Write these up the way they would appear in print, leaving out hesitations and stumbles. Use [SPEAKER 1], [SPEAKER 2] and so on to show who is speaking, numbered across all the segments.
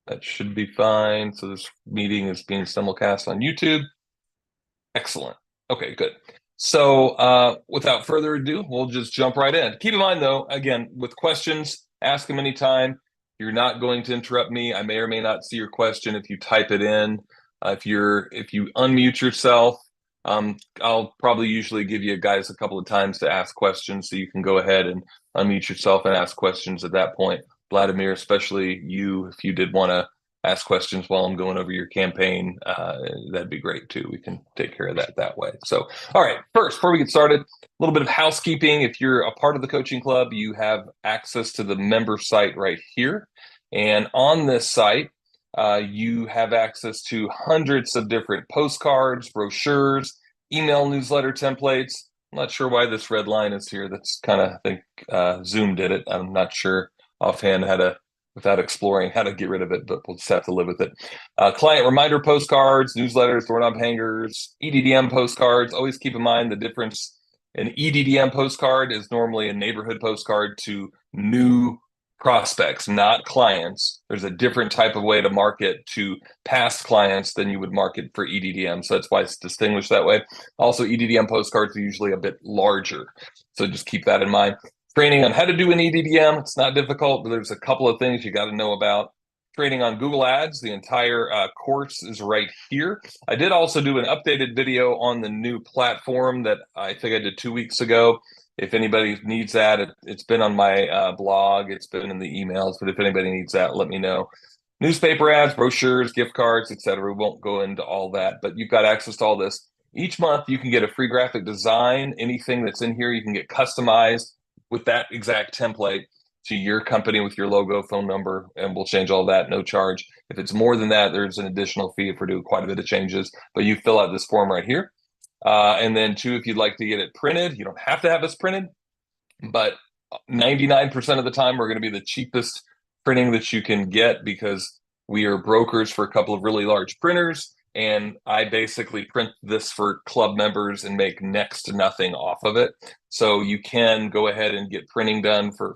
[SPEAKER 1] That should be fine. So this meeting is being simulcast on YouTube. Excellent. Okay, good. So without further ado, we'll just jump right in. Keep in mind, though, again, with questions, ask them anytime. You're not going to interrupt me. I may or may not see your question if you type it in. If you unmute yourself, I'll probably usually give you guys a couple of times to ask questions, so you can go ahead and unmute yourself and ask questions at that point. Vladimir, especially you, if you did want to ask questions while I'm going over your campaign, that'd be great too. We can take care of that way. So, all right, first, before we get started, a little bit of housekeeping. If you're a part of the coaching club, you have access to the member site right here. And on this site, you have access to hundreds of different postcards, brochures, email newsletter templates. I'm not sure why this red line is here. That's kind of, I think Zoom did it. I'm not sure offhand how to, without exploring how to get rid of it, but we'll just have to live with it. Client reminder postcards, newsletters, doorknob hangers, EDDM postcards. Always keep in mind the difference. An EDDM postcard is normally a neighborhood postcard to new prospects, not clients. There's a different type of way to market to past clients than you would market for EDDM. So that's why it's distinguished that way. Also, EDDM postcards are usually a bit larger. So just keep that in mind. Training on how to do an EDDM. It's not difficult, but there's a couple of things you got to know about. Training on Google Ads. The entire course is right here. I did also do an updated video on the new platform that I think I did 2 weeks ago. If anybody needs that, it's been on my blog. It's been in the emails, but if anybody needs that, let me know. Newspaper ads, brochures, gift cards, etc. We won't go into all that, but you've got access to all this. Each month, you can get a free graphic design. Anything that's in here, you can get customized with that exact template to your company with your logo, phone number, and we'll change all that, no charge. If it's more than that, there's an additional fee if we're doing quite a bit of changes, but you fill out this form right here. And then two, if you'd like to get it printed, you don't have to have us printed, but 99% of the time, we're going to be the cheapest printing that you can get because we are brokers for a couple of really large printers. And I basically print this for club members and make next to nothing off of it. So you can go ahead and get printing done for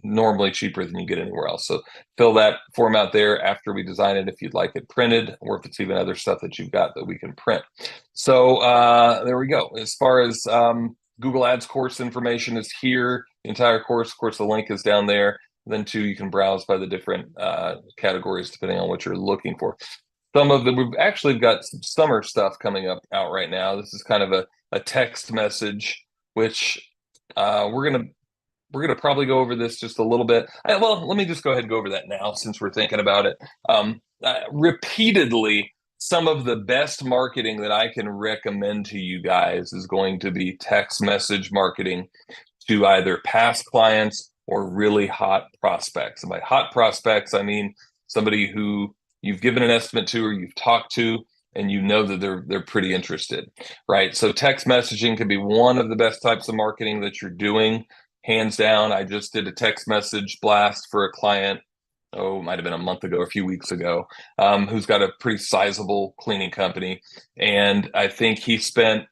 [SPEAKER 1] normally cheaper than you get anywhere else. So fill that form out there after we design it if you'd like it printed, or if it's even other stuff that you've got that we can print. So there we go. As far as Google Ads course information is here. The entire course, of course, the link is down there. Then two, you can browse by the different categories depending on what you're looking for. Some of them, we've actually got some summer stuff coming up out right now. This is kind of a text message, which we're gonna probably go over this just a little bit. Well, let me just go ahead and go over that now since we're thinking about it. Repeatedly, some of the best marketing that I can recommend to you guys is going to be text message marketing to either past clients or really hot prospects. And by hot prospects, I mean somebody who you've given an estimate to or you've talked to, and you know that they're pretty interested, right? So text messaging can be one of the best types of marketing that you're doing, hands down. I just did a text message blast for a client, it might have been a month ago, a few weeks ago, who's got a pretty sizable cleaning company. And I think he spent,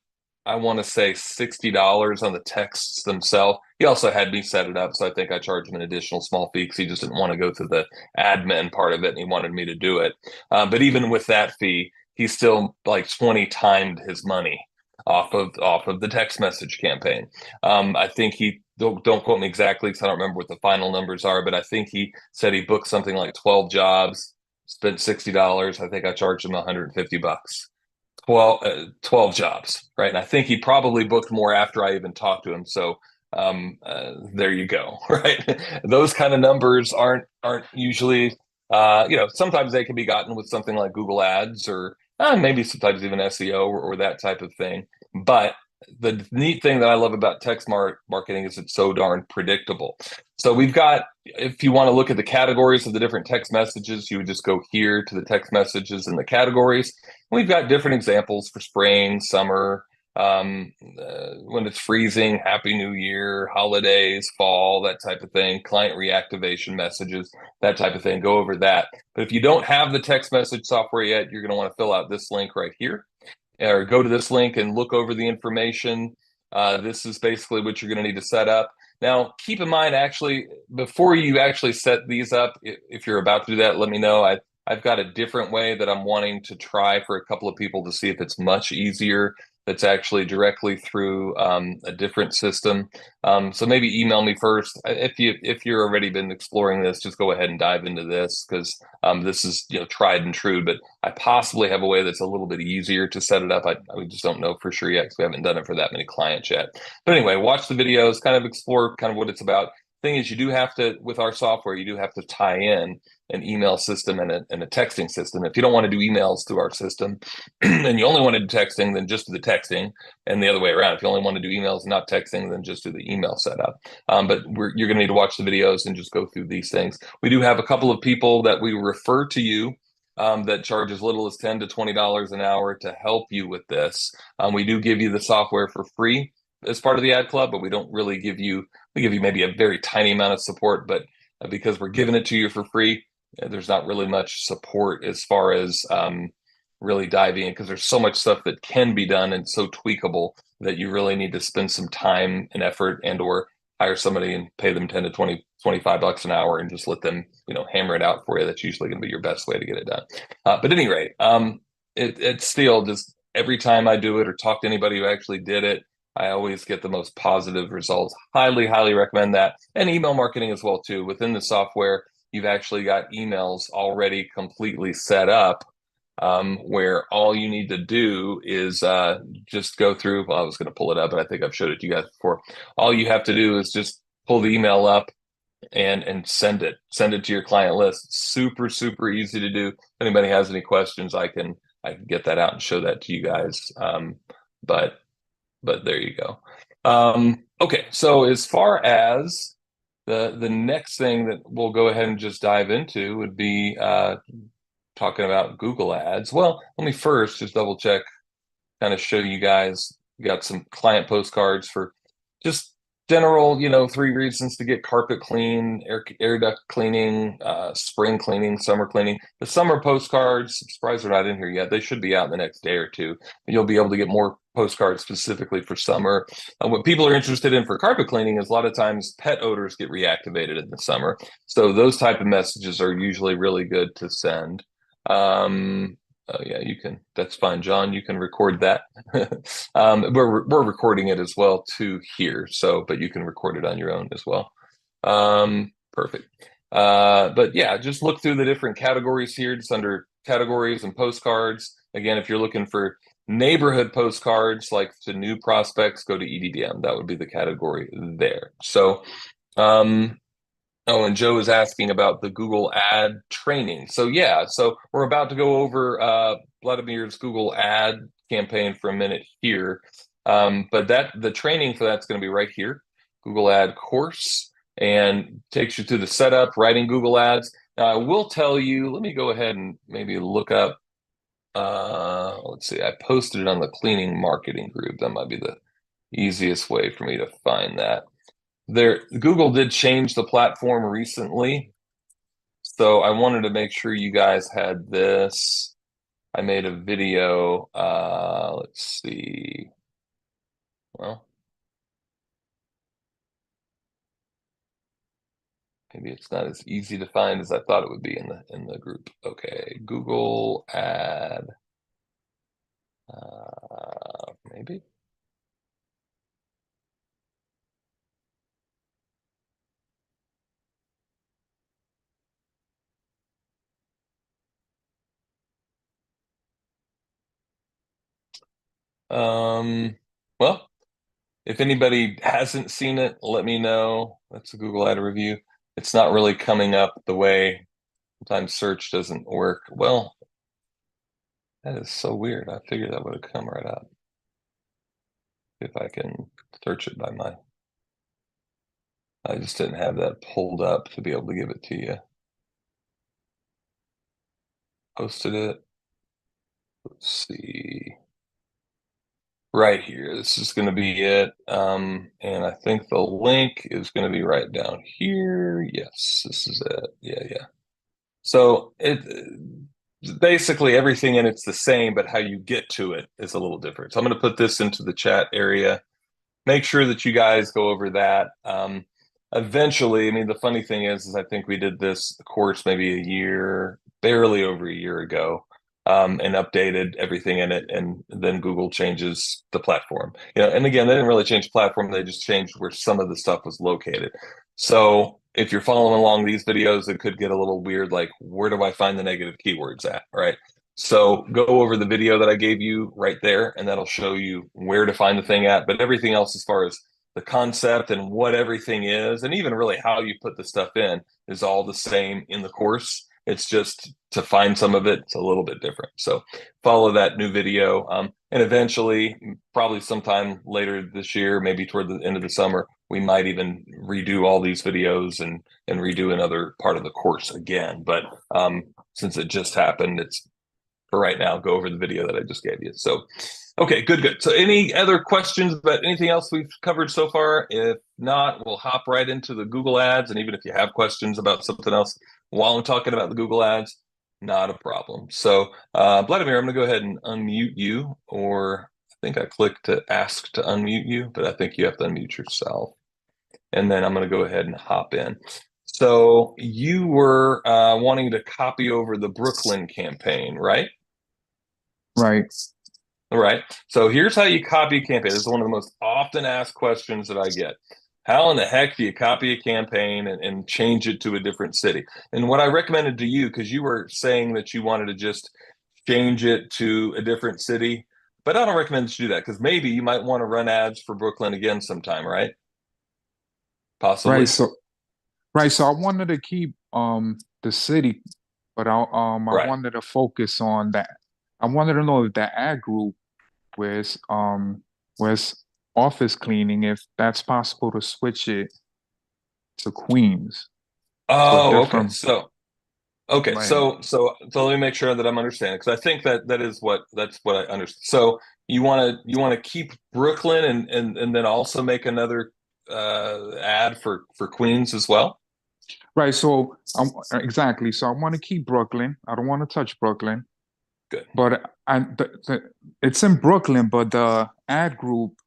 [SPEAKER 1] I want to say $60 on the texts themselves. He also had me set it up, so I think I charged him an additional small fee because he just didn't want to go through the admin part of it, and he wanted me to do it. But even with that fee, he still like 20 timed his money off of the text message campaign. I think he don't quote me exactly because I don't remember what the final numbers are, but I think he said he booked something like 12 jobs, spent $60. I think I charged him $150. 12 jobs, right? And I think he probably booked more after I even talked to him. So there you go, right? Those kind of numbers aren't usually, sometimes they can be gotten with something like Google Ads or maybe sometimes even SEO or that type of thing. But the neat thing that I love about text marketing is it's so darn predictable. So we've got, if you want to look at the categories of the different text messages, you would just go here to the text messages and the categories. We've got different examples for spring, summer, when it's freezing, Happy New Year, holidays, fall, that type of thing, client reactivation messages, that type of thing. Go over that. But if you don't have the text message software yet, you're going to want to fill out this link right here, or go to this link and look over the information. This is basically what you're going to need to set up. Now, keep in mind, actually, before you actually set these up, if you're about to do that, let me know. I've got a different way that I'm wanting to try for a couple of people to see if it's much easier. That's actually directly through a different system. So maybe email me first. If you're already been exploring this, just go ahead and dive into this because this is tried and true. But I possibly have a way that's a little bit easier to set it up. I just don't know for sure yet because we haven't done it for that many clients yet. But anyway, watch the videos, kind of explore kind of what it's about. Thing is, you do have to, with our software, you do have to tie in an email system and a texting system. If you don't want to do emails through our system and you only want to do texting, then just do the texting. And the other way around, if you only want to do emails and not texting, then just do the email setup. But you're going to need to watch the videos and just go through these things. We do have a couple of people that we refer to you that charge as little as $10 to $20 an hour to help you with this. We do give you the software for free as part of the ad club, but we don't really give you, we give you maybe a very tiny amount of support, but because we're giving it to you for free, there's not really much support as far as really diving in because there's so much stuff that can be done and so tweakable that you really need to spend some time and effort and or hire somebody and pay them 10 to 20, $25 an hour and just let them, hammer it out for you. That's usually going to be your best way to get it done. But at any rate, it's still just every time I do it or talk to anybody who actually did it, I always get the most positive results. Highly, highly recommend that. And email marketing as well, too. Within the software, you've actually got emails already completely set up where all you need to do is just go through. Well, I was going to pull it up, but I think I've showed it to you guys before. All you have to do is just pull the email up and send it to your client list. Super, super easy to do. If anybody has any questions, I can get that out and show that to you guys. But there you go. Okay, so as far as the next thing that we'll go ahead and just dive into would be talking about Google Ads. Well, let me first just double check, kind of show you guys. We got some client postcards for just general, 3 reasons to get carpet clean, air duct cleaning, spring cleaning, summer cleaning. The summer postcards, I'm surprised they're not in here yet. They should be out in the next day or two. You'll be able to get more postcards specifically for summer. What people are interested in for carpet cleaning is a lot of times pet odors get reactivated in the summer. So those type of messages are usually really good to send. Oh yeah, you can. That's fine, John. You can record that. We're recording it as well too here. So, but you can record it on your own as well. Perfect. But yeah, just look through the different categories here, just under categories and postcards. Again, if you're looking for neighborhood postcards, like to new prospects, go to EDDM. That would be the category there. So, oh, and Joe is asking about the Google ad training. So yeah, so we're about to go over Vladimir's Google ad campaign for a minute here. But the training for that's going to be right here, Google ad course, and takes you through the setup, writing Google ads. Now I will tell you, let me go ahead and maybe look up, let's see, I posted it on the cleaning marketing group. That might be the easiest way for me to find that. Google did change the platform recently, so I wanted to make sure you guys had this. I made a video. Let's see. Well, maybe it's not as easy to find as I thought it would be in the group. Okay, Google ad. Maybe. Well, if anybody hasn't seen it, let me know. That's a Google ad review. It's not really coming up the way sometimes search doesn't work. Well, that is so weird. I figured that would have come right up. If I can search it by I just didn't have that pulled up to be able to give it to you. Posted it. Let's see. Right here. This is going to be it. And I think the link is going to be right down here. Yes, this is it. Yeah. So basically everything in it's the same, but how you get to it is a little different. So I'm going to put this into the chat area. Make sure that you guys go over that. eventually, I mean, the funny thing is I think we did this course maybe a year, barely over a year ago, and updated everything in it, and then Google changes the platform. And again, they didn't really change the platform; they just changed where some of the stuff was located. So if you're following along these videos, it could get a little weird, like where do I find the negative keywords at, right? So go over the video that I gave you right there, and that'll show you where to find the thing at. But everything else, as far as the concept and what everything is, and even really how you put the stuff in, is all the same in the course. It's just to find some of it, it's a little bit different. So follow that new video. And eventually, probably sometime later this year, maybe toward the end of the summer, we might even redo all these videos and redo another part of the course again. But since it just happened, it's for right now, go over the video that I just gave you. So, okay, good. So any other questions about anything else we've covered so far? If not, we'll hop right into the Google ads. And even if you have questions about something else while I'm talking about the Google ads, not a problem. So, Vladimir, I'm going to go ahead and unmute you, or I think I clicked to ask to unmute you, but I think you have to unmute yourself. And then I'm going to go ahead and hop in. So you were wanting to copy over the Brooklyn campaign, right?
[SPEAKER 2] Right.
[SPEAKER 1] All right. So here's how you copy a campaign. This is one of the most often asked questions that I get. How in the heck do you copy a campaign and change it to a different city? And what I recommended to you, because you were saying that you wanted to just change it to a different city, but I don't recommend that you do that, because maybe you might want to run ads for Brooklyn again sometime, right?
[SPEAKER 2] Right.
[SPEAKER 1] Possibly.
[SPEAKER 2] So I wanted to keep the city, but I
[SPEAKER 1] Right.
[SPEAKER 2] wanted to focus on that. I wanted to know if that ad group was office cleaning, if that's possible to switch it to Queens. So
[SPEAKER 1] Oh, okay.
[SPEAKER 2] different.
[SPEAKER 1] Okay,
[SPEAKER 2] Go ahead.
[SPEAKER 1] so let me make sure that I'm understanding, because I think that that's what I understand. So you want to keep Brooklyn and then also make another ad for Queens as well.
[SPEAKER 2] Right. So exactly. So I want to keep Brooklyn. I don't want to touch Brooklyn,
[SPEAKER 1] Good.
[SPEAKER 2] but it's in Brooklyn, but the ad group.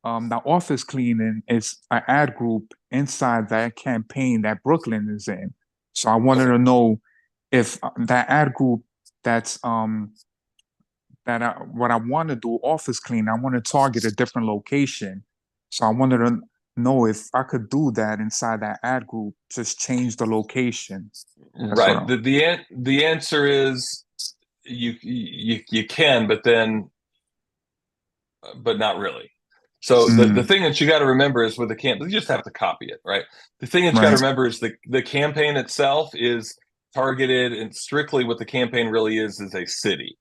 [SPEAKER 2] The office cleaning is an ad group inside that campaign that Brooklyn is in. So I wanted
[SPEAKER 1] Okay.
[SPEAKER 2] to know if that ad group that's what I want to do office clean, I want to target a different location. So I wanted to know if I could do that inside that ad group, just change the location. That's what
[SPEAKER 1] Right.
[SPEAKER 2] I.
[SPEAKER 1] The answer is you can, but not really. So the
[SPEAKER 2] Mm,
[SPEAKER 1] thing that you got to remember is with the campaign, you just have to copy it, right? The thing that you got to
[SPEAKER 2] right,
[SPEAKER 1] remember is the campaign itself is targeted, and strictly what the campaign really is a city,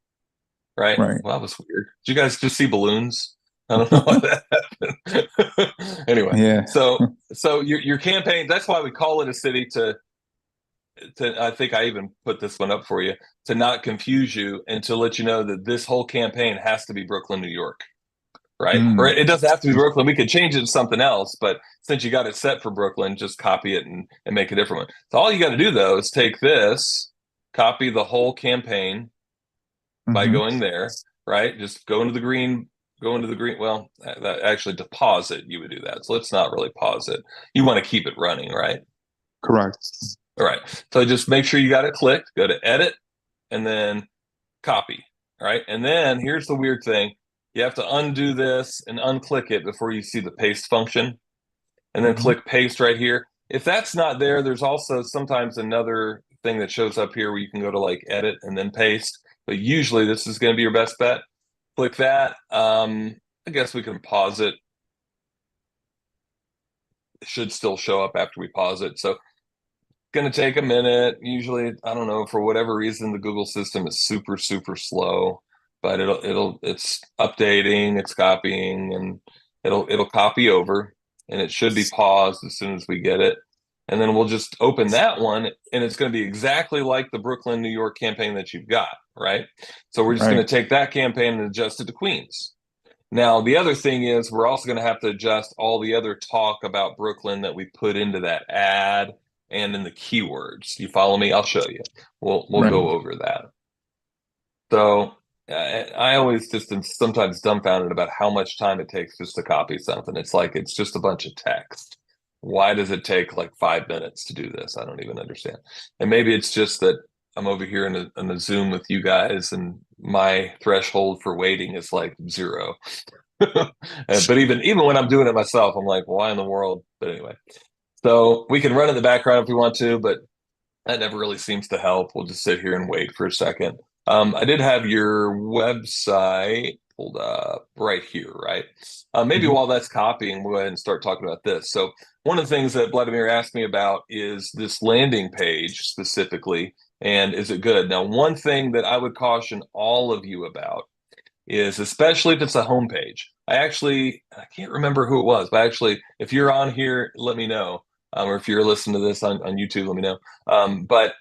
[SPEAKER 1] right?
[SPEAKER 2] right.
[SPEAKER 1] Well, that was weird. Did you guys just see balloons? I don't know why that happened. Anyway,
[SPEAKER 2] Yeah,
[SPEAKER 1] so your campaign, that's why we call it a city, to I think I even put this one up for you, to not confuse you and to let you know that this whole campaign has to be Brooklyn, New York, right? Or
[SPEAKER 2] mm,
[SPEAKER 1] it doesn't have to be Brooklyn. We could change it to something else, but since you got it set for Brooklyn, just copy it and make a different one. So all you got to do though is take this, copy the whole campaign by
[SPEAKER 2] hmm
[SPEAKER 1] going there, right? Just go into the green. Well, that actually, to pause it, you would do that. So let's not really pause it. You want to keep it running, right?
[SPEAKER 2] correct.
[SPEAKER 1] All right. So just make sure you got it clicked. Go to edit and then copy. All right. And then here's the weird thing. You have to undo this and unclick it before you see the paste function, and then
[SPEAKER 2] hmm
[SPEAKER 1] click paste right here. If that's not there, there's also sometimes another thing that shows up here where you can go to like edit and then paste. But usually this is going to be your best bet. Click that. I guess we can pause it. It should still show up after we pause it. So going to take a minute. Usually, I don't know, for whatever reason, the Google system is super slow, but it's updating, it's copying, and it'll copy over, and it should be paused as soon as we get it. And then we'll just open that one, and it's going to be exactly like the Brooklyn, New York campaign that you've got, right? So we're just going
[SPEAKER 2] Right,
[SPEAKER 1] to take that campaign and adjust it to Queens. Now, the other thing is we're also going to have to adjust all the other talk about Brooklyn that we put into that ad and in the keywords. You follow me? I'll show you. We'll
[SPEAKER 2] right.
[SPEAKER 1] go over that. So I always just am sometimes dumbfounded about how much time it takes just to copy something. It's like it's just a bunch of text. why does it take like 5 minutes to do this? I don't even understand. And maybe it's just that I'm over here in a Zoom with you guys, and my threshold for waiting is like zero. But even when I'm doing it myself, I'm like, why in the world? But anyway, so we can run in the background if we want to, but that never really seems to help. We'll just sit here and wait for a second. I did have your website pulled up right here, right? Maybe
[SPEAKER 2] Mhm.
[SPEAKER 1] while that's copying, we'll go ahead and start talking about this. So one of the things that Vladimir asked me about is this landing page specifically, and is it good? Now, one thing that I would caution all of you about is, especially if it's a homepage. I can't remember who it was, but actually, if you're on here, let me know. Or if you're listening to this on YouTube, let me know. But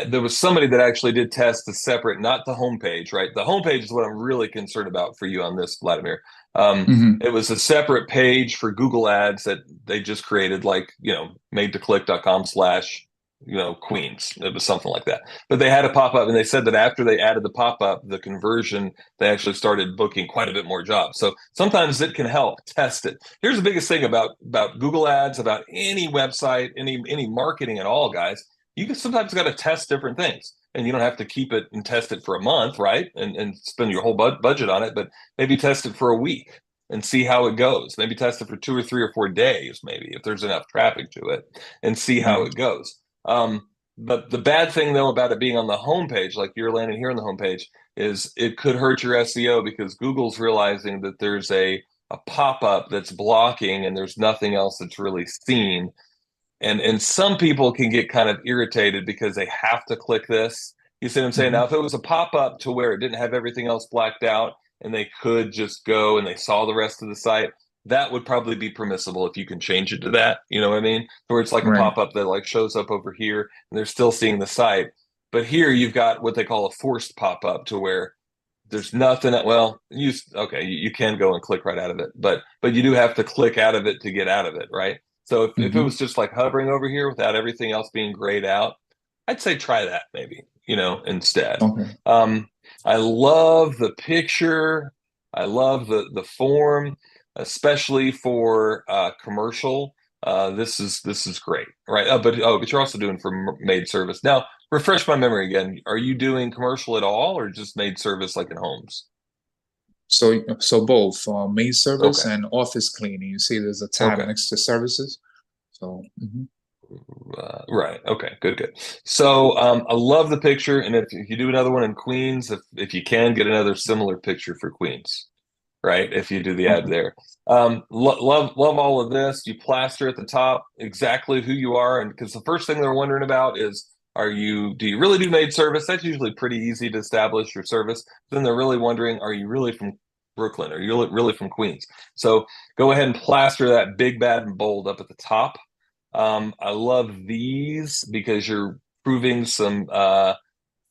[SPEAKER 1] there was somebody that actually did test the separate, not the homepage, right? The homepage is what I'm really concerned about for you on this, Vladimir.
[SPEAKER 2] Mhm.
[SPEAKER 1] It was a separate page for Google Ads that they just created, like, made to click.com/, Queens. It was something like that. But they had a pop up, and they said that after they added the pop up, the conversion, they actually started booking quite a bit more jobs. So sometimes it can help test it. Here's the biggest thing about Google Ads, about any website, any marketing at all, guys. You can sometimes got to test different things, and you don't have to keep it and test it for a month, right? And spend your whole budget on it, but maybe test it for a week and see how it goes. Maybe test it for 2 or 3 or 4 days, maybe if there's enough traffic to it, and see how
[SPEAKER 2] Right.
[SPEAKER 1] it goes. But the bad thing though about it being on the homepage, like you're landing here on the homepage, is it could hurt your SEO because Google's realizing that there's a pop-up that's blocking and there's nothing else that's really seen, and some people can get kind of irritated because they have to click this. You see what I'm saying? Now,
[SPEAKER 2] Mhm.
[SPEAKER 1] if it was a pop up to where it didn't have everything else blacked out and they could just go and they saw the rest of the site, that would probably be permissible if you can change it to that. You know what I mean? Where it's like a
[SPEAKER 2] Right.
[SPEAKER 1] pop up that like shows up over here and they're still seeing the site. But here you've got what they call a forced pop up to where there's nothing. Well, you can go and click right out of it, but you do have to click out of it to get out of it, right? So if it
[SPEAKER 2] Mhm.
[SPEAKER 1] was just like hovering over here without everything else being grayed out, I'd say try that maybe, instead.
[SPEAKER 2] Okay.
[SPEAKER 1] Um, I love the picture. I love the form, especially for commercial. This is great, right? But you're also doing for maid service now. Refresh my memory again. Are you doing commercial at all, or just maid service like in homes?
[SPEAKER 2] So both maid service
[SPEAKER 1] Okay.
[SPEAKER 2] and office cleaning. You see, there's a tab
[SPEAKER 1] Okay.
[SPEAKER 2] next to services. So mhm.
[SPEAKER 1] Right. Okay. Good. Good. So I love the picture, and if you do another one in Queens, if you can get another similar picture for Queens, right? If you do the ad
[SPEAKER 2] Okay.
[SPEAKER 1] there, love all of this. You plaster at the top exactly who you are, and because the first thing they're wondering about is, do you really do maid service? That's usually pretty easy to establish your service. Then they're really wondering, are you really from Brooklyn? Are you really from Queens? So go ahead and plaster that big, bad, and bold up at the top. I love these because you're proving some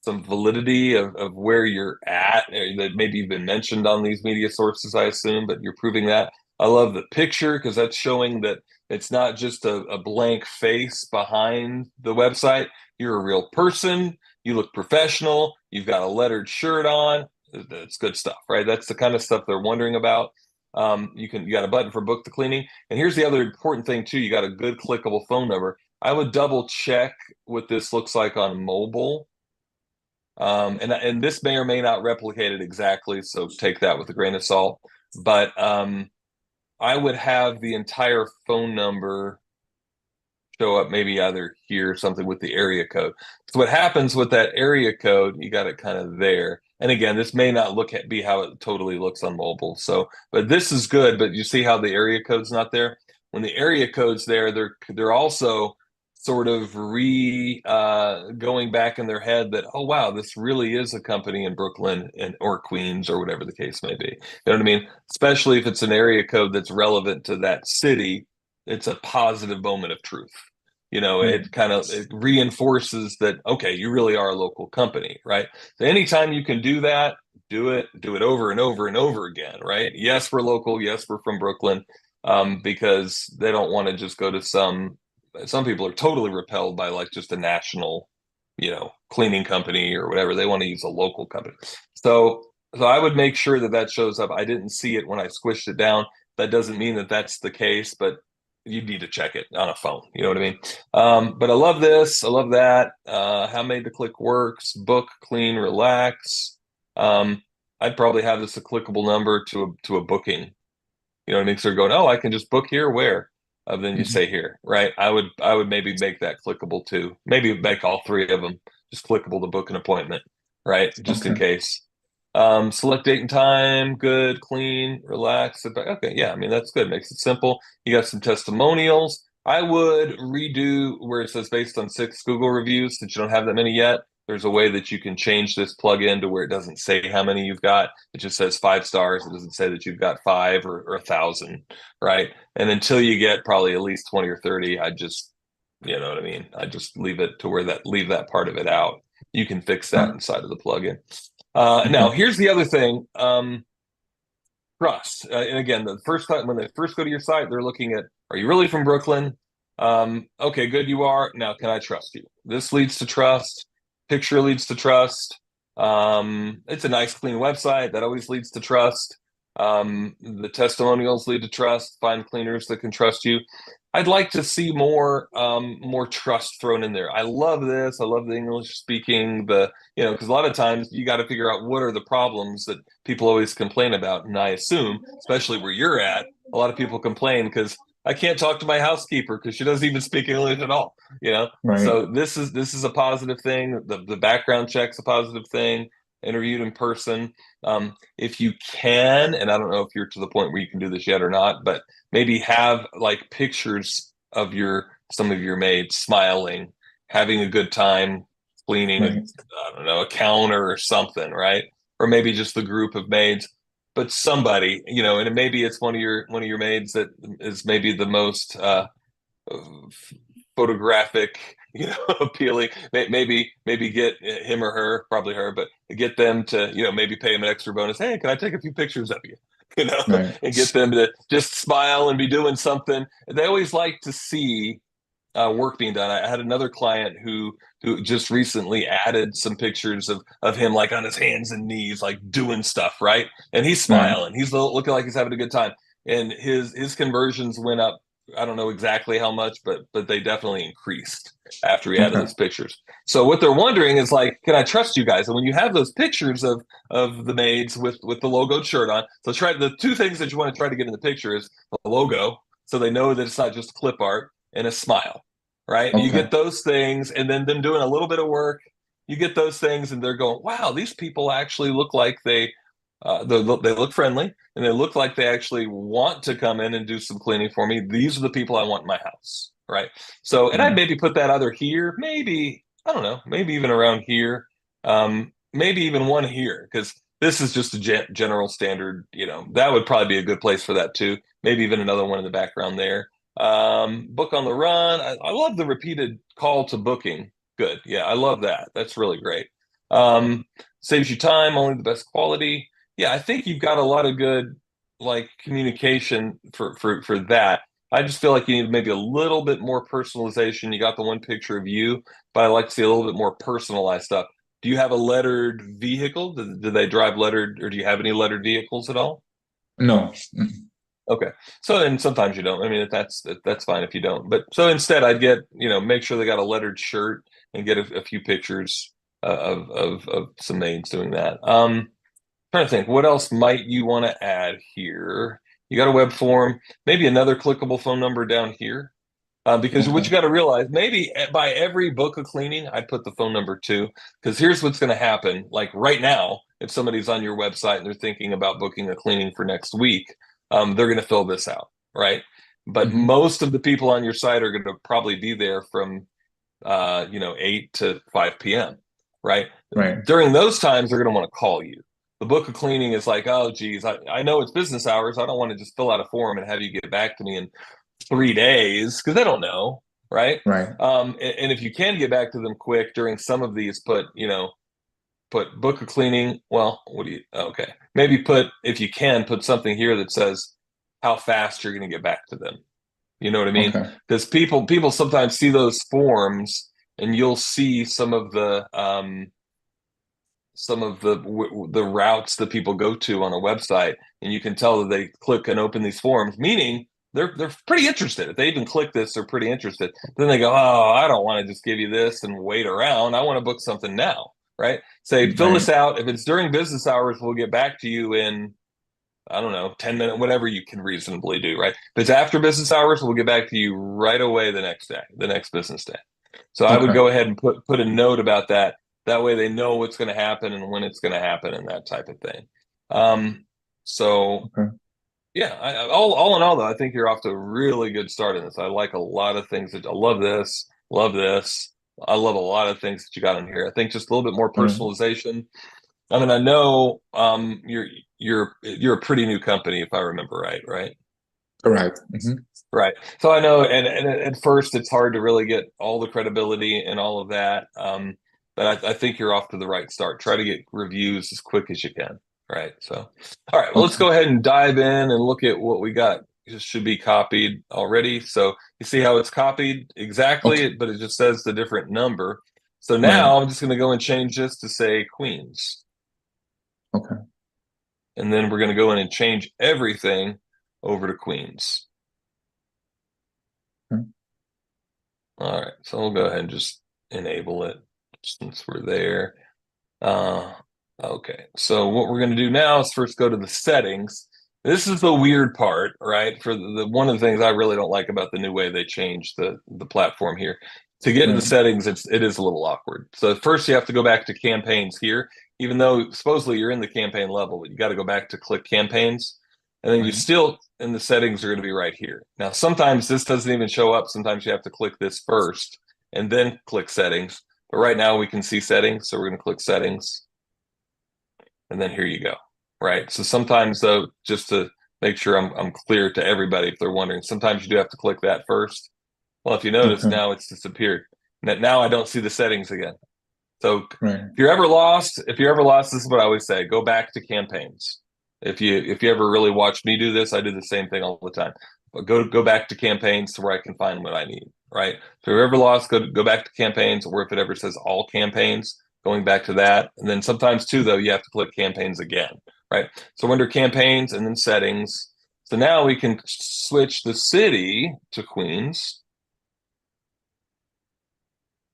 [SPEAKER 1] validity of where you're at, that maybe you've been mentioned on these media sources, I assume, but you're proving that. I love the picture because that's showing that it's not just a blank face behind the website. You're a real person. You look professional. You've got a lettered shirt on. That's good stuff, right? That's the kind of stuff they're wondering about. You got a button for book the cleaning. And here's the other important thing too. You got a good clickable phone number. I would double check what this looks like on mobile, and this may or may not replicate it exactly, so take that with a grain of salt. But I would have the entire phone number show up maybe either here or something with the area code. So what happens with that area code, you got it kind of there. And again, this may not be how it totally looks on mobile. So, but this is good. But you see how the area code's not there? When the area code's there, they're also sort of going back in their head that, oh wow, this really is a company in Brooklyn or Queens or whatever the case may be. You know what I mean? Especially if it's an area code that's relevant to that city, it's a positive moment of truth.
[SPEAKER 2] Right.
[SPEAKER 1] It reinforces that, okay, you really are a local company, right? So anytime you can do that, do it over and over and over again, right? Yes, we're local. Yes, we're from Brooklyn, because they don't want to just go to some people are totally repelled by like just a national, cleaning company or whatever. They want to use a local company. So I would make sure that shows up. I didn't see it when I squished it down. That doesn't mean that that's the case, but you'd need to check it on a phone. You know what I mean? But I love this. I love that. How made the click works, book, clean, relax. Um, I'd probably have this a clickable number to a booking. You know what I mean? So they're going, oh, I can just book here, where? Then you
[SPEAKER 2] Mhm.
[SPEAKER 1] say here, right? I would maybe make that clickable too. Maybe make all three of them just clickable to book an appointment, right? Just in
[SPEAKER 2] Okay.
[SPEAKER 1] case. Select date and time, good, clean, relax. Okay, yeah, I mean that's good. Makes it simple. You got some testimonials. I would redo where it says based on 6 Google reviews, since you don't have that many yet. There's a way that you can change this plugin to where it doesn't say how many you've got. It just says 5 stars. It doesn't say that you've got five or 1,000, right? And until you get probably at least 20 or 30, I just, you know what I mean? I just leave it to where that leave that part of it out. You can fix that
[SPEAKER 2] Uh,
[SPEAKER 1] inside of the plugin. Now,
[SPEAKER 2] okay.
[SPEAKER 1] here's the other thing. Trust. And again, the first time when they first go to your site, they're looking at, are you really from Brooklyn? Okay, good, you are. Now, can I trust you? This leads to trust. Picture leads to trust. It's a nice, clean website that always leads to trust. The testimonials lead to trust. Find cleaners that can trust you. I'd like to see more trust thrown in there. I love this. I love the English speaking. Because a lot of times you got to figure out what are the problems that people always complain about. And I assume, especially where you're at, a lot of people complain because I can't talk to my housekeeper because she doesn't even speak English at all.
[SPEAKER 2] Right.
[SPEAKER 1] So this is a positive thing. The background check's a positive thing. Interviewed in person. If you can, and I don't know if you're to the point where you can do this yet or not, but maybe have like pictures of some of your maids smiling, having a good time, cleaning
[SPEAKER 2] Right.
[SPEAKER 1] I don't know, a counter or something, right? Or maybe just the group of maids, but somebody, and maybe it's one of your maids that is maybe the most photographic, appealing. Maybe get him or her, probably her, but get them to, maybe pay him an extra bonus. Hey, can I take a few pictures of you?
[SPEAKER 2] Right.
[SPEAKER 1] And get them to just smile and be doing something. They always like to see work being done. I had another client who just recently added some pictures of him like on his hands and knees, like doing stuff, right? And he's
[SPEAKER 2] Right.
[SPEAKER 1] smiling. He's looking like he's having a good time. And his conversions went up. I don't know exactly how much, but they definitely increased after he added
[SPEAKER 2] Okay.
[SPEAKER 1] those pictures. So what they're wondering is like, can I trust you guys? And when you have those pictures of the maids with the logoed shirt on, so try the two things that you want to try to get in the picture is the logo, so they know that it's not just clip art, and a smile, right? You
[SPEAKER 2] Okay.
[SPEAKER 1] get those things, and then them doing a little bit of work. You get those things, and they're going, "Wow, these people actually look like they look friendly, and they look like they actually want to come in and do some cleaning for me. These are the people I want in my house, right?" So, and I'd
[SPEAKER 2] Right.
[SPEAKER 1] maybe put that either here, maybe I don't know, maybe even around here, maybe even one here because this is just a general standard. That would probably be a good place for that too. Maybe even another one in the background there. Book on the run. I love the repeated call to booking. Good. Yeah, I love that. That's really great. Um, Saves you time, only the best quality. Yeah, I think you've got a lot of good like communication for that. I just feel like you need maybe a little bit more personalization. You got the one picture of you, but I like to see a little bit more personalized stuff. Do you have a lettered vehicle? Do they drive lettered, or do you have any lettered vehicles at all?
[SPEAKER 2] No.
[SPEAKER 1] Okay. So, and sometimes you don't. I mean, that's fine if you don't. But so instead, I'd get, make sure they got a lettered shirt and get a few pictures of some maids doing that. Trying to think, what else might you want to add here? You got a web form, maybe another clickable phone number down here. Because what
[SPEAKER 2] Okay.
[SPEAKER 1] you got to realize, maybe by every book of cleaning, I'd put the phone number too. Because here's what's going to happen. Like right now, if somebody's on your website and they're thinking about booking a cleaning for next week, they're going to fill this out, right? But
[SPEAKER 2] Hmm.
[SPEAKER 1] most of the people on your site are going to probably be there from 8 to 5 p.m., right?
[SPEAKER 2] Right.
[SPEAKER 1] During those times, they're going to want to call you. The book of cleaning is like, oh, geez, I know it's business hours. I don't want to just fill out a form and have you get back to me in 3 days because they don't know, right?
[SPEAKER 2] Right.
[SPEAKER 1] And if you can get back to them quick during some of these, put book of cleaning. Well, what do you? Okay, maybe if you can, put something here that says how fast you're going to get back to them. You know what I mean?
[SPEAKER 2] Okay.
[SPEAKER 1] Because people sometimes see those forms, and you'll see some of the routes that people go to on a website, and you can tell that they click and open these forms, meaning they're pretty interested. If they even click this, they're pretty interested. Then they go, oh, I don't want to just give you this and wait around. I want to book something now, right? Say, fill
[SPEAKER 2] Right.
[SPEAKER 1] this out. If it's during business hours, we'll get back to you in, I don't know, 10 minutes, whatever you can reasonably do, right? If it's after business hours, we'll get back to you right away the next day, the next business day. So I would
[SPEAKER 2] Okay.
[SPEAKER 1] go ahead and put a note about that. That way they know what's going to happen and when it's going to happen and that type of thing. Um, so
[SPEAKER 2] Okay.
[SPEAKER 1] yeah, all in all, though, I think you're off to a really good start in this. I like a lot of things that I love this, love this. I love a lot of things that you got in here. I think just a little bit more
[SPEAKER 2] All right.
[SPEAKER 1] personalization. I mean, I know you're a pretty new company, if I remember right, right?
[SPEAKER 2] Correct.
[SPEAKER 1] Right. So I know, and at first it's hard to really get all the credibility and all of that. But I think you're off to the right start. Try to get reviews as quick as you can. Right. So, all right. Well, let's
[SPEAKER 2] Okay.
[SPEAKER 1] go ahead and dive in and look at what we got. It should be copied already. So you see how it's copied
[SPEAKER 2] Okay.
[SPEAKER 1] exactly, but it just says the different number. So
[SPEAKER 2] Right.
[SPEAKER 1] now I'm just going to go and change this to say Queens.
[SPEAKER 2] Okay.
[SPEAKER 1] And then we're going to go in and change everything over to Queens.
[SPEAKER 2] Okay.
[SPEAKER 1] All right, so we'll go ahead and just enable it since we're there. Uh, okay, so what we're going to do now is first go to the settings. This is the weird part, right? For the one of the things I really don't like about the new way they changed the platform here. To get to the
[SPEAKER 2] Right.
[SPEAKER 1] settings, it is a little awkward. So first you have to go back to campaigns here, even though supposedly you're in the campaign level, but you got to go back to click campaigns, and then you
[SPEAKER 2] Right.
[SPEAKER 1] still in the settings are going to be right here. Now sometimes this doesn't even show up. Sometimes you have to click this first and then click settings. But right now we can see settings, so we're going to click settings, and then here you go. Right. So sometimes though, just to make sure I'm clear to everybody if they're wondering, sometimes you do have to click that first. Well, if you notice
[SPEAKER 2] Okay.
[SPEAKER 1] now it's disappeared. Now I don't see the settings again. So
[SPEAKER 2] Right.
[SPEAKER 1] if you're ever lost, this is what I always say: go back to campaigns. If you ever really watch me do this, I do the same thing all the time. But go back to campaigns to where I can find what I need. Right. If you're ever lost, go back to campaigns, or if it ever says all campaigns, going back to that. And then sometimes too, though, you have to click campaigns again. Right. So under campaigns and then settings. So now we can switch the city to Queens.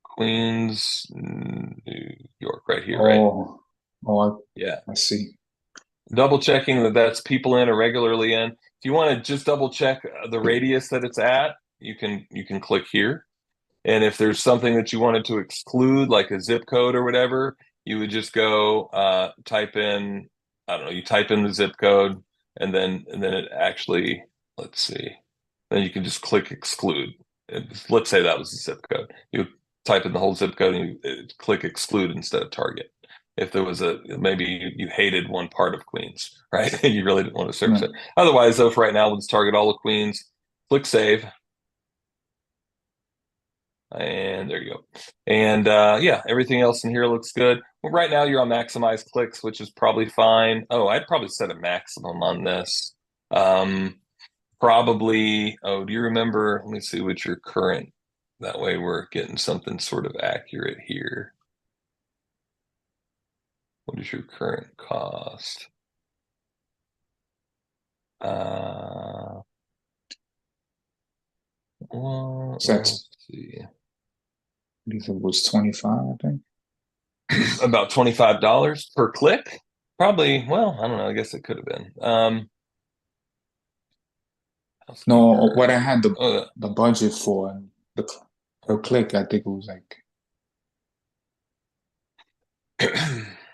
[SPEAKER 1] Queens, New York, right here, right?
[SPEAKER 2] Oh. Oh,
[SPEAKER 1] Yeah.
[SPEAKER 2] I see.
[SPEAKER 1] Double checking that that's people in or regularly in. If you want to just double check the radius that it's at, you can click here. And if there's something that you wanted to exclude, like a zip code or whatever, you would just go type in, I don't know, you type in the zip code and then it actually, let's see, then you can just click exclude. Let's say that was the zip code. You type in the whole zip code and you click exclude instead of target. If there was maybe you hated one part of Queens, right? And you really didn't want to service
[SPEAKER 2] Right.
[SPEAKER 1] it. Otherwise, though, for right now, let's target all of Queens. Click save. And there you go. And yeah, everything else in here looks good. Well, right now you're on maximize clicks, which is probably fine. Oh, I'd probably set a maximum on this. Um, Probably, oh, do you remember? Let me see what your current, that way we're getting something sort of accurate here. What is your current cost? Uh, well,
[SPEAKER 2] So
[SPEAKER 1] let's
[SPEAKER 2] that's,
[SPEAKER 1] see.
[SPEAKER 2] I believe it was 25, I think.
[SPEAKER 1] About $25 per click? Probably, well, I don't know. I guess it could have been.
[SPEAKER 2] No,
[SPEAKER 1] Housekeeper.
[SPEAKER 2] what I had
[SPEAKER 1] Oh,
[SPEAKER 2] the budget for the per click, I think it was like,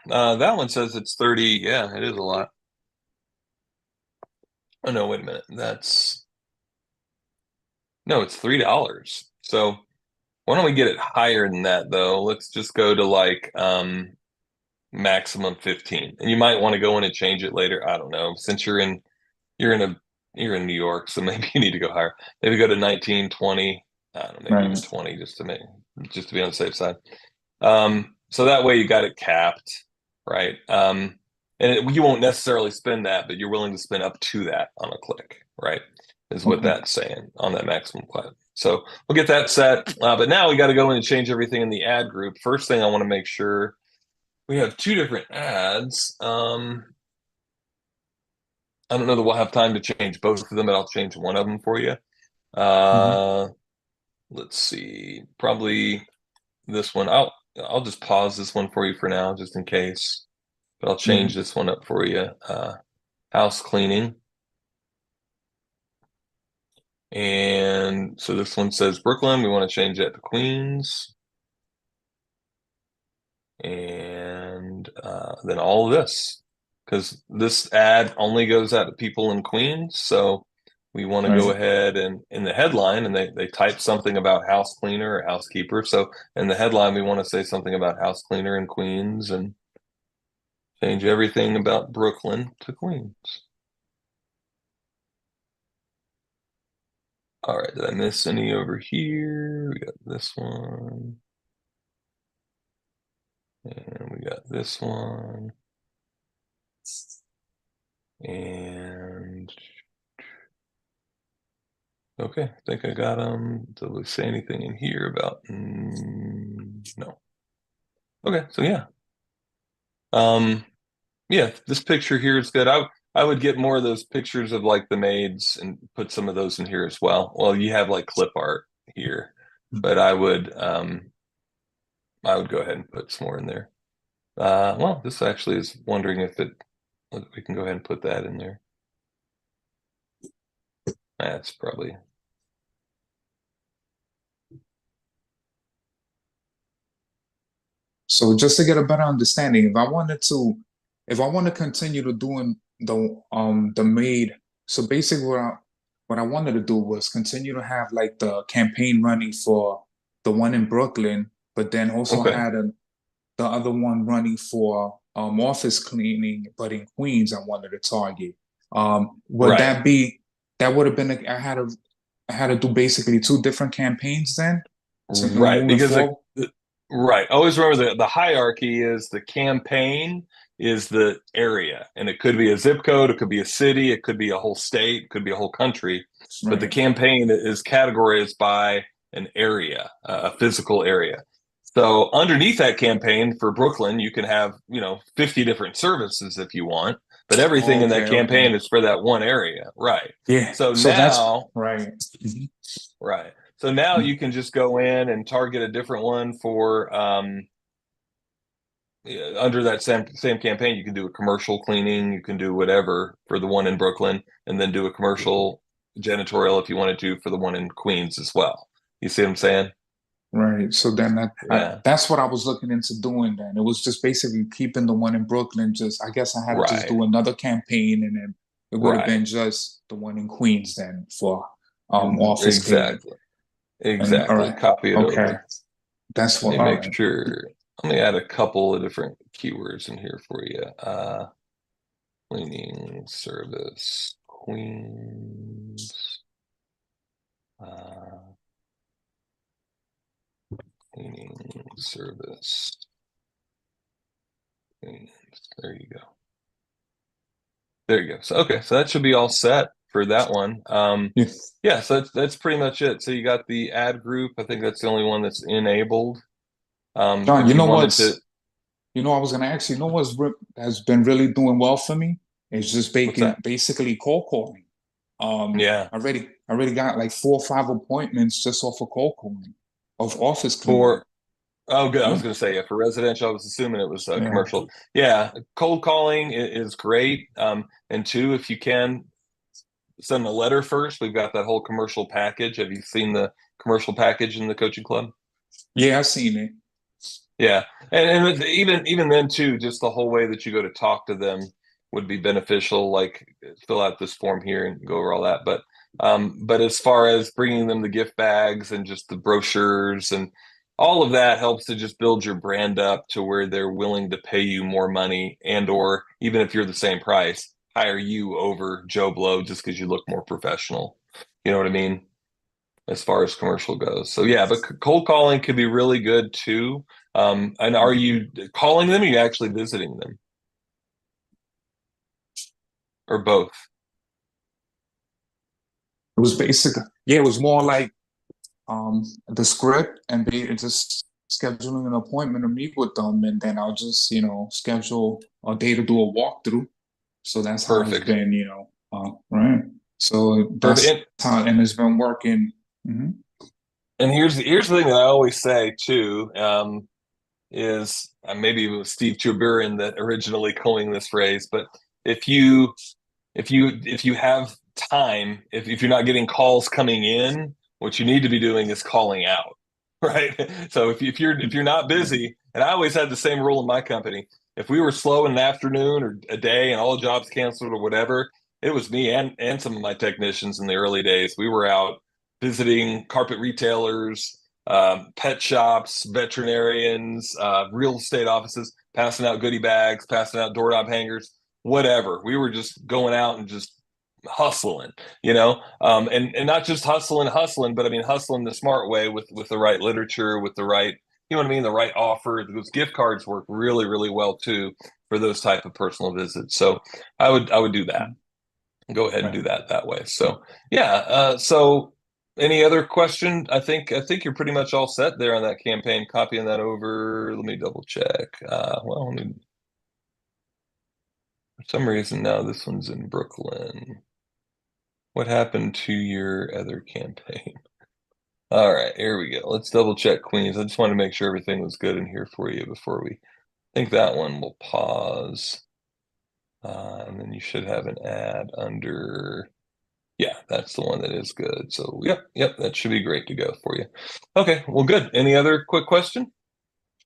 [SPEAKER 1] that one says it's 30. Yeah, it is a lot. Oh no, wait a minute. No, it's $3. So why don't we get it higher than that though? Let's just go to like maximum 15. And you might want to go in and change it later. I don't know. Since you're in a you're in New York, so maybe you need to go higher. Maybe go to 19, 20. I don't know, maybe even
[SPEAKER 2] right.
[SPEAKER 1] 20 just to be on the safe side. So that way you got it capped, right? You won't necessarily spend that, but you're willing to spend up to that on a click, right? Is what
[SPEAKER 2] Okay.
[SPEAKER 1] that's saying on that maximum click. So we'll get that set. But now we got to go in and change everything in the ad group. First thing I want to make sure we have two different ads. I don't know that we'll have time to change both of them, but I'll change one of them for you.
[SPEAKER 2] Hmm.
[SPEAKER 1] Uh, let's see. Probably this one. I'll just pause this one for you for now, just in case. But I'll change
[SPEAKER 2] Hmm.
[SPEAKER 1] this one up for you. House cleaning. And so this one says Brooklyn. We want to change that to Queens. And then all of this, because this ad only goes out to people in Queens. So we want to go
[SPEAKER 2] Right.
[SPEAKER 1] ahead and in the headline, and they type something about house cleaner or housekeeper. So in the headline, we want to say something about house cleaner in Queens and change everything about Brooklyn to Queens. All right, did I miss any over here? We got this one, and we got this one, and okay, I think I got them. Did we say anything in here about? No. Okay, so yeah, um, yeah, this picture here is good. I would get more of those pictures of like the maids and put some of those in here as well. Well, you have like clip art here, but I would go ahead and put some more in there. Well, this actually is wondering if we can go ahead and put that in there. That's probably
[SPEAKER 2] So just to get a better understanding, if I want to continue to doing the maid, so basically what I wanted to do was continue to have like the campaign running for the one in Brooklyn, but then also
[SPEAKER 1] okay.
[SPEAKER 2] had the other one running for office cleaning, but in Queens, I wanted to target. Would
[SPEAKER 1] Right.
[SPEAKER 2] that be that would have been I had to do basically two different campaigns then to
[SPEAKER 1] Right,
[SPEAKER 2] moving
[SPEAKER 1] because
[SPEAKER 2] forward?
[SPEAKER 1] right. Always remember the hierarchy is the campaign is the area, and it could be a zip code, it could be a city, it could be a whole state, it could be a whole country, but the
[SPEAKER 2] Right.
[SPEAKER 1] campaign is categorized by an area, a physical area. So underneath that campaign for Brooklyn, you can have, 50 different services if you want, but everything in that
[SPEAKER 2] Okay,
[SPEAKER 1] campaign
[SPEAKER 2] okay.
[SPEAKER 1] is for that one area, right?
[SPEAKER 2] Yeah.
[SPEAKER 1] So
[SPEAKER 2] So that's
[SPEAKER 1] now
[SPEAKER 2] right. Mhm.
[SPEAKER 1] Right. So now you can just go in and target a different one for yeah, under that same campaign. You can do a commercial cleaning, you can do whatever for the one in Brooklyn, and then do a commercial janitorial if you wanted to for the one in Queens as well. You see what I'm saying?
[SPEAKER 2] Right. So then
[SPEAKER 1] Yeah.
[SPEAKER 2] that's what I was looking into doing then. It was just basically keeping the one in Brooklyn. Just I guess I had to just
[SPEAKER 1] Right.
[SPEAKER 2] do another campaign and then it would have
[SPEAKER 1] Right.
[SPEAKER 2] been just the one in Queens then for office cleaning.
[SPEAKER 1] Exactly.
[SPEAKER 2] And all
[SPEAKER 1] Exactly.
[SPEAKER 2] right.
[SPEAKER 1] Copy it
[SPEAKER 2] Okay.
[SPEAKER 1] over.
[SPEAKER 2] That's
[SPEAKER 1] Let
[SPEAKER 2] what
[SPEAKER 1] me
[SPEAKER 2] all
[SPEAKER 1] make
[SPEAKER 2] right.
[SPEAKER 1] sure. Let me add a couple of different keywords in here for you. Cleaning service, Queens. Uh, Cleaning service. Queens. There you go. There you go. So okay, so that should be all set for that one.
[SPEAKER 2] Yeah.
[SPEAKER 1] Yeah, so that's pretty much it. So you got the ad group. I think that's the only one that's enabled.
[SPEAKER 2] John,
[SPEAKER 1] If you wanted to,
[SPEAKER 2] I was gonna ask you, has been really doing well for me? It's just
[SPEAKER 1] what's that?
[SPEAKER 2] basically cold calling.
[SPEAKER 1] Yeah,
[SPEAKER 2] I already got like 4 or 5 appointments just off of cold calling of office cleaning.
[SPEAKER 1] for oh, good. I was
[SPEAKER 2] Yeah,
[SPEAKER 1] going to say, yeah, for residential, I was assuming it was
[SPEAKER 2] yeah,
[SPEAKER 1] commercial. Yeah, cold calling is great. And two, if you can send a letter first, we've got that whole commercial package. Have you seen the commercial package in the coaching club?
[SPEAKER 2] yeah. I've seen it.
[SPEAKER 1] Yeah, and even then too, just the whole way that you go to talk to them would be beneficial. Like fill out this form here and go over all that. But as far as bringing them the gift bags and just the brochures and all of that helps to just build your brand up to where they're willing to pay you more money and or even if you're the same price, hire you over Joe Blow just because you look more professional. You know what I mean? As far as commercial goes. So yeah, but cold calling could be really good too. And are you calling them? Or are you actually visiting them, or both?
[SPEAKER 2] It was basic. Yeah, it was more like the script and be just scheduling an appointment to meet with them, and then I'll just schedule a day to do a walkthrough. So that's how it's
[SPEAKER 1] Perfect.
[SPEAKER 2] been. Right. So
[SPEAKER 1] Perfect.
[SPEAKER 2] that's how, and it's been working. Hmm.
[SPEAKER 1] And here's the thing that I always say too, is maybe it was Steve Chuburin that originally coined this phrase, but if you if you have time, if you're not getting calls coming in, what you need to be doing is calling out, right? So if you're not
[SPEAKER 2] Right.
[SPEAKER 1] busy, and I always had the same rule in my company, if we were slow in an afternoon or a day and all jobs canceled or whatever, it was me and some of my technicians in the early days. We were out visiting carpet retailers, pet shops, veterinarians, real estate offices, passing out goodie bags, passing out doorknob hangers, whatever. We were just going out and just hustling, and not just hustling, but I mean hustling the smart way with the right literature, with the right, you know what I mean, the right offer. Those gift cards work really, really well too for those type of personal visits. So I would do that. Go ahead and
[SPEAKER 2] Right.
[SPEAKER 1] do that way. So yeah. So any other question? I think you're pretty much all set there on that campaign. Copying that over. Let me double check. Well, for some reason now this one's in Brooklyn. What happened to your other campaign? All right, here we go. Let's double check Queens. I just want to make sure everything was good in here for you before we think that one will pause. And then you should have an ad under. Yeah, that's the one that is good. So, yep, that should be great to go for you. Okay, well, good. Any other quick question?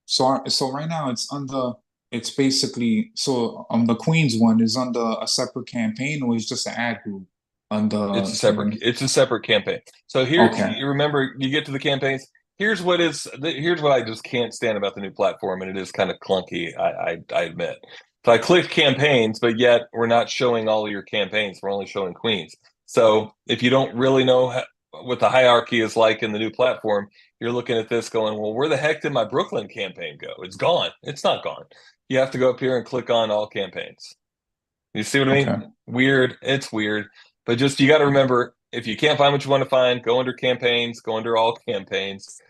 [SPEAKER 2] So right now it's basically the Queens one is under a separate campaign or it's just an ad group
[SPEAKER 1] It's a
[SPEAKER 2] under
[SPEAKER 1] separate
[SPEAKER 2] the
[SPEAKER 1] it's a separate campaign. So here
[SPEAKER 2] okay.
[SPEAKER 1] you remember you get to the campaigns. Here's what I just can't stand about the new platform, and it is kind of clunky, I admit. So I clicked campaigns, but yet we're not showing all of your campaigns. We're only showing Queens. So if you don't really know what the hierarchy is like in the new platform, you're looking at this going, well, where the heck did my Brooklyn campaign go? It's gone. It's not gone. You have to go up here and click on all campaigns. You see what I
[SPEAKER 2] Okay.
[SPEAKER 1] mean? Weird. It's weird. But just you got to remember if you can't find what you want to find, go under campaigns, go under all campaigns.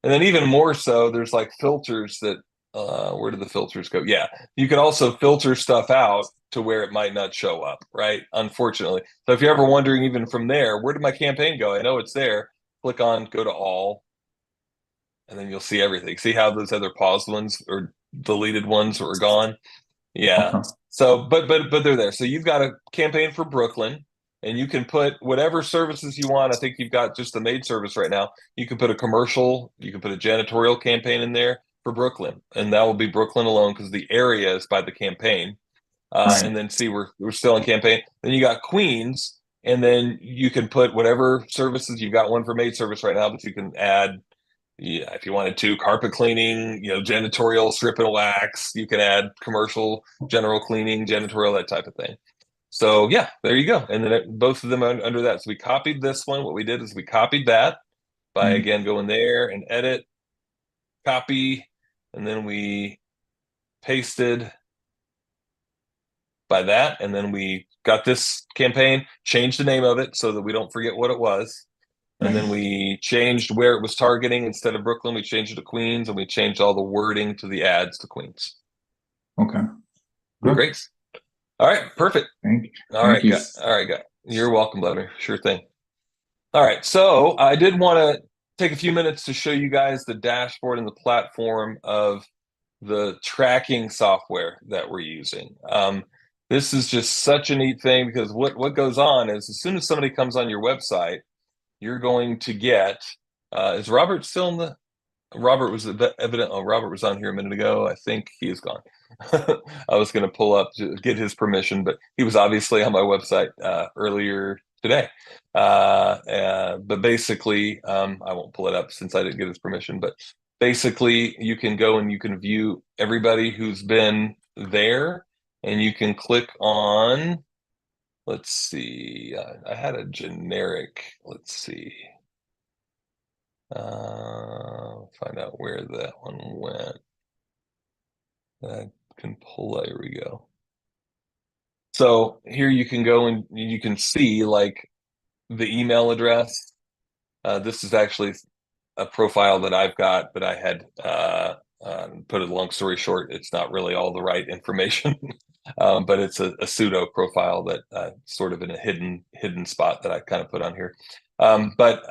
[SPEAKER 1] And then even more so, there's like filters that where do the filters go? Yeah. You can also filter stuff out to where it might not show up, right? Unfortunately. So if you're ever wondering even from there, where did my campaign go? I know it's there. Click on go to all, and then you'll see everything. See how those other paused ones or deleted ones were gone? Yeah.
[SPEAKER 2] Okay.
[SPEAKER 1] So, but they're there. So you've got a campaign for Brooklyn, and you can put whatever services you want. I think you've got just the maid service right now. You can put a commercial, you can put a janitorial campaign in there for Brooklyn, and that will be Brooklyn alone because the area is by the campaign.
[SPEAKER 2] Right.
[SPEAKER 1] And then see we're still in campaign. Then you got Queens, and then you can put whatever services you've got one for maid service right now, but you can add, yeah, if you wanted to, carpet cleaning, janitorial, strip and wax. You can add commercial, general cleaning, janitorial, that type of thing. So yeah, there you go. And then both of them are under that. So we copied this one. What we did is we copied that by
[SPEAKER 2] Mhm.
[SPEAKER 1] again going there and edit, copy, and then we pasted by that. And then we got this campaign, changed the name of it so that we don't forget what it was. And then
[SPEAKER 2] Right.
[SPEAKER 1] we changed where it was targeting. Instead of Brooklyn, we changed it to Queens, and we changed all the wording to the ads to Queens.
[SPEAKER 2] Okay. Good.
[SPEAKER 1] Great. All right, perfect.
[SPEAKER 2] Thank you.
[SPEAKER 1] All
[SPEAKER 2] Thank
[SPEAKER 1] right,
[SPEAKER 2] you.
[SPEAKER 1] guy. All right, guy. You're welcome, Leonard. Sure thing. All right, so I did want to take a few minutes to show you guys the dashboard and the platform of the tracking software that we're using. This is just such a neat thing because what goes on is as soon as somebody comes on your website, you're going to get. Is Robert still in the? Robert was evident. Oh, Robert was on here a minute ago. I think he is gone. I was going to pull up to get his permission, but he was obviously on my website earlier today. But basically, I won't pull it up since I didn't get his permission. But basically, you can go and you can view everybody who's been there, and you can click on. Let's see. I had a generic. Let's see. Find out where that one went. I can pull. Here we go. So here you can go and you can see like the email address. This is actually a profile that I've got that I had Put a long story short, it's not really all the right information, but it's a pseudo profile that sort of in a hidden spot that I kind of put on here. But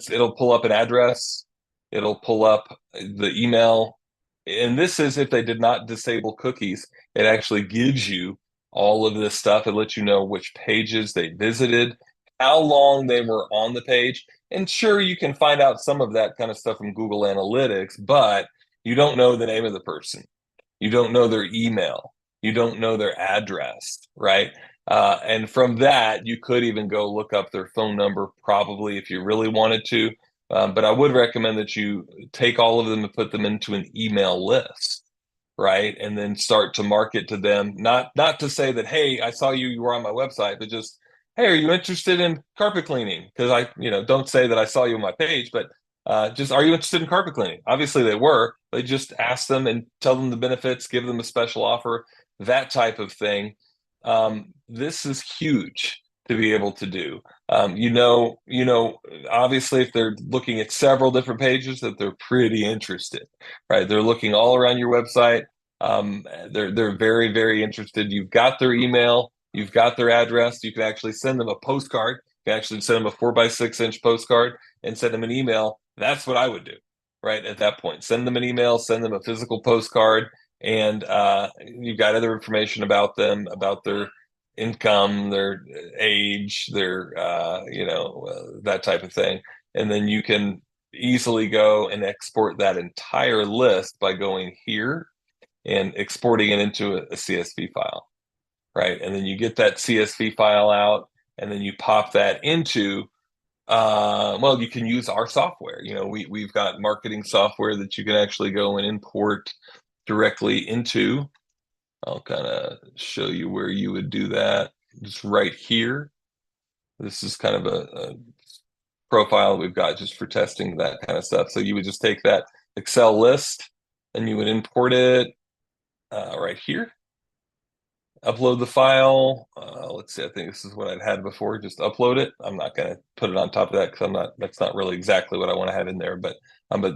[SPEAKER 1] it'll pull up an address, it'll pull up the email, and this is if they did not disable cookies. It actually gives you all of this stuff. It lets you know which pages they visited, how long they were on the page, and sure, you can find out some of that kind of stuff from Google Analytics, but you don't know the name of the person. You don't know their email. You don't know their address, right? And from that, you could even go look up their phone number, probably if you really wanted to. But I would recommend that you take all of them and put them into an email list, right? And then start to market to them. Not to say that, hey, I saw you were on my website, but just, hey, are you interested in carpet cleaning? Because don't say that I saw you on my page, but just, are you interested in carpet cleaning? Obviously they were. They just ask them and tell them the benefits, give them a special offer, that type of thing. This is huge to be able to do. Obviously, if they're looking at several different pages, that they're pretty interested, right? They're looking all around your website. They're very, very interested. You've got their email, you've got their address. You can actually send them a postcard. You can actually send them a 4x6 inch postcard and send them an email. That's what I would do, right? At that point, send them an email, send them a physical postcard, and you've got other information about them, about their income, their age, their that type of thing, and then you can easily go and export that entire list by going here and exporting it into a CSV file, right? And then you get that CSV file out, and then you pop that into well, you can use our software. We've got marketing software that you can actually go and import directly into. I'll kind of show you where you would do that. Just right here. This is kind of a profile we've got just for testing that kind of stuff. So you would just take that Excel list and you would import it right here. Upload the file. Let's see, I think this is what I'd had before. Just upload it. I'm not going to put it on top of that because that's not really exactly what I want to have in there. But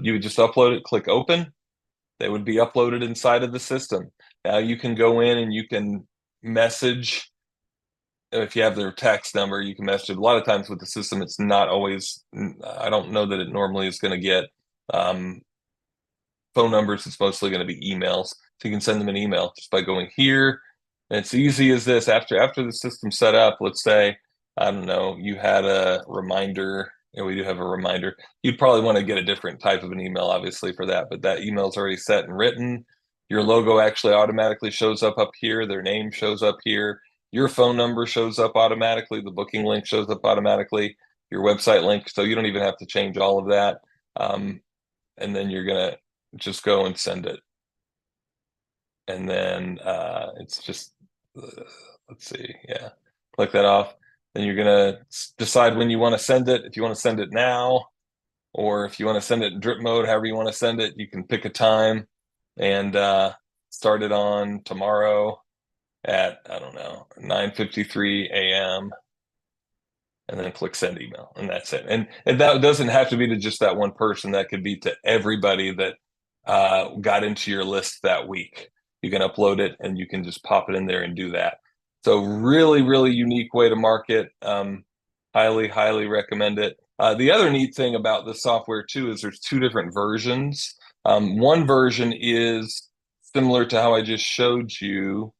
[SPEAKER 1] you would just upload it, click open. They would be uploaded inside of the system. Now you can go in and you can message. If you have their text number, you can message it. A lot of times with the system, it's not always, I don't know that it normally is going to get phone numbers. It's mostly going to be emails. So you can send them an email just by going here. And it's easy as this. After the system's set up, let's say, I don't know, you had a reminder, and we do have a reminder. You'd probably want to get a different type of an email, obviously, for that, but that email is already set and written. Your logo actually automatically shows up here. Their name shows up here. Your phone number shows up automatically. The booking link shows up automatically. Your website link, so you don't even have to change all of that. And then you're going to just go and send it. And then it's just, let's see, yeah, click that off. Then you're going to decide when you want to send it. If you want to send it now, or if you want to send it in drip mode, however you want to send it, you can pick a time and start it on tomorrow at, I don't know, 9:53 a.m. and then click send email, and that's it. And that doesn't have to be to just that one person. That could be to everybody that got into your list that week. You can upload it and you can just pop it in there and do that. So really, really unique way to market. Highly, highly recommend it. The other neat thing about this software too is there's two different versions. One version is similar to how I just showed you,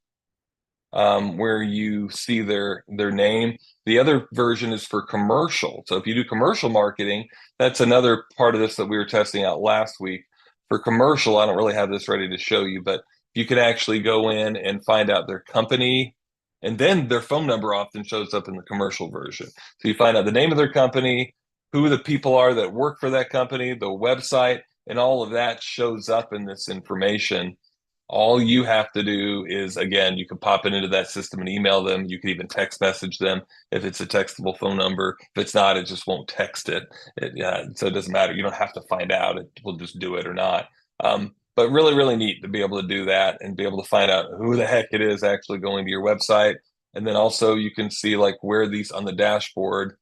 [SPEAKER 1] where you see their name. The other version is for commercial. So if you do commercial marketing, that's another part of this that we were testing out last week. For commercial, I don't really have this ready to show you, but you can actually go in and find out their company, and then their phone number often shows up in the commercial version. So you find out the name of their company, who the people are that work for that company, the website, and all of that shows up in this information. All you have to do is, again, you can pop it into that system and email them. You can even text message them if it's a textable phone number. If it's not, it just won't text it. So it doesn't matter. You don't have to find out. It will just do it or not. But really, really neat to be able to do that and be able to find out who the heck it is actually going to your website. And then also you can see like where these on the dashboard,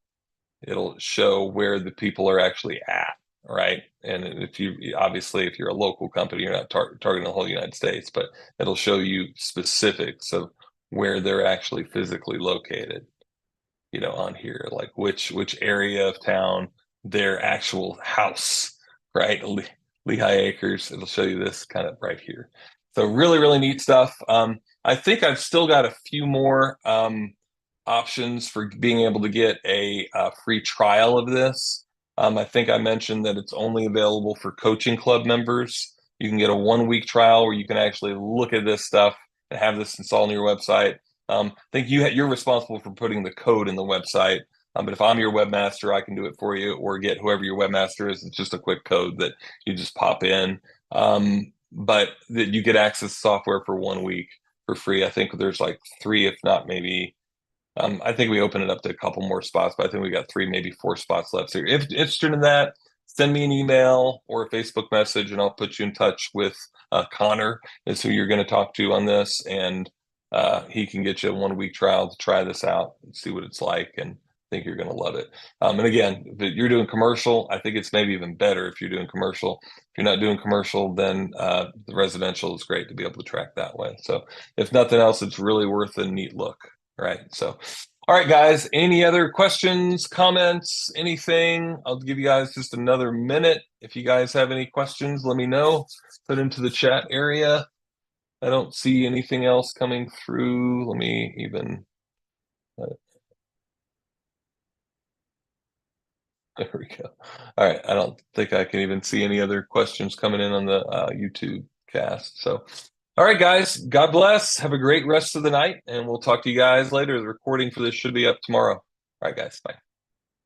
[SPEAKER 1] it'll show where the people are actually at, right? And if you obviously, if you're a local company, you're not targeting the whole United States, but it'll show you specifics of where they're actually physically located, on here, like which area of town, their actual house, right? Lehigh Acres. It'll show you this kind of right here. So really, really neat stuff. I think I've still got a few more options for being able to get a free trial of this. I think I mentioned that it's only available for coaching club members. You can get a 1 week trial where you can actually look at this stuff and have this installed on your website. I think you're responsible for putting the code in the website. But if I'm your webmaster, I can do it for you, or get whoever your webmaster is. It's just a quick code that you just pop in. But that you get access to software for 1 week for free. I think there's like three, if not maybe. I think we open it up to a couple more spots, but I think we got 3, maybe 4 spots left. So if interested in that, send me an email or a Facebook message, and I'll put you in touch with Connor, is who you're going to talk to on this, and he can get you a 1 week trial to try this out and see what it's like, and I think you're going to love it. And again, if you're doing commercial, I think it's maybe even better if you're doing commercial. If you're not doing commercial, then the residential is great to be able to track that way. So if nothing else, it's really worth a neat look, right? So, all right, guys, any other questions, comments, anything? I'll give you guys just another minute. If you guys have any questions, let me know. Put into the chat area. I don't see anything else coming through. Let me even. There we go. All right. I don't think I can even see any other questions coming in on the YouTube cast. So, all right, guys, God bless. Have a great rest of the night, and we'll talk to you guys later. The recording for this should be up tomorrow. All right, guys. Bye.